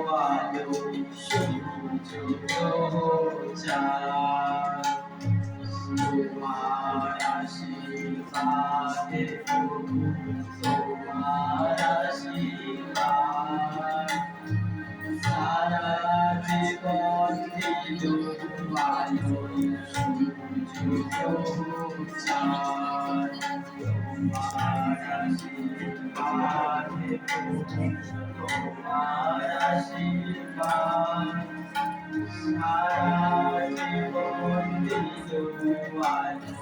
আলো সূর্য চাঁদ তোমার আশীর্বাদে প্রভু তোমার আশীর্বাদ সারা জীবন দিল আলো সূর্য চাঁদ তোমার আশীর্বাদে প্রভু তোমার আশীর্বাদ সারা জীবন দিল আলো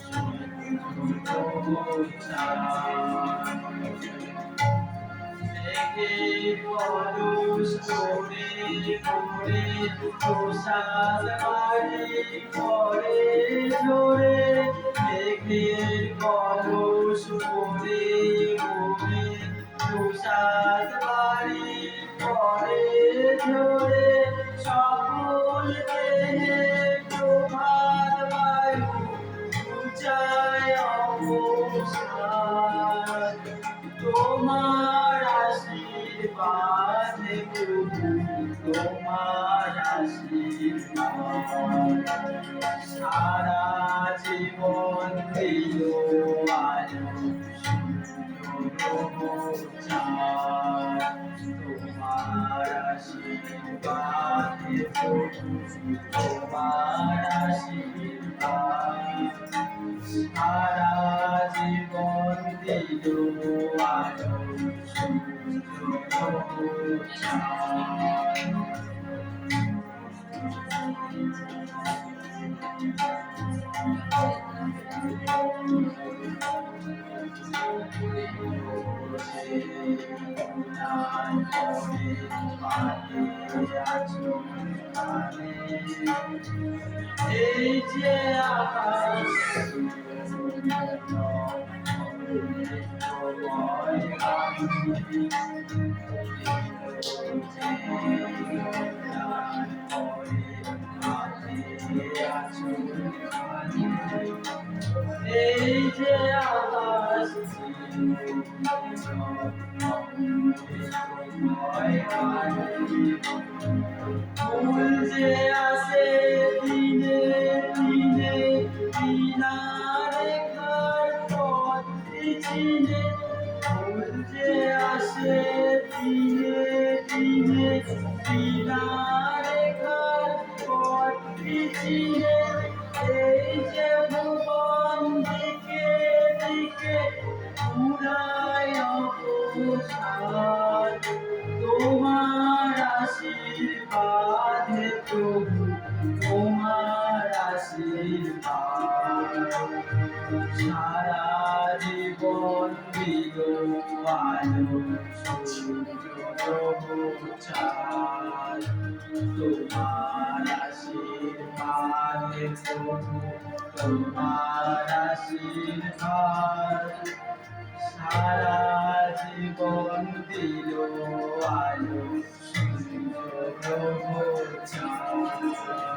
সূর্য চাঁদ মেঘের কলস করে করে প্রসাদ বাড়ি করে ঝরে মেঘের কলস করে করে প্রসাদ বাড়ি করে ঝরে সকল দেহে প্রভাত বায়ু উচায় অবসাদ তোমার আশীর্বাদে প্রভু তোমার আশীর্বাদ সারা জীবন দিল আলো সূর্য চাঁদ তোমার আশীর্বাদে প্রভু তোমার আশীর্বাদ সারা জীবন দিল আলো সূর্য চাঁদ এই যে আকাশ এই যে আকাশ ফুল যে আসে দিনে দিনে বিনা রেখার পথ চিনে ফুল যে আসে দিনে দিনে বিনা রেখার পথ চিনে এই যে ভুবন দিকে দিকে উড়ায় অবসাদ তোমার আশীর্বাদে প্রভু তোমার আশীর্বাদ সারা জীবন দিল আলো সূর্য চাঁদ তোমার আশীর্বাদে প্রভু তোমার আশীর্বাদ সারা জীবন দিল আলো সূর্য চাঁদ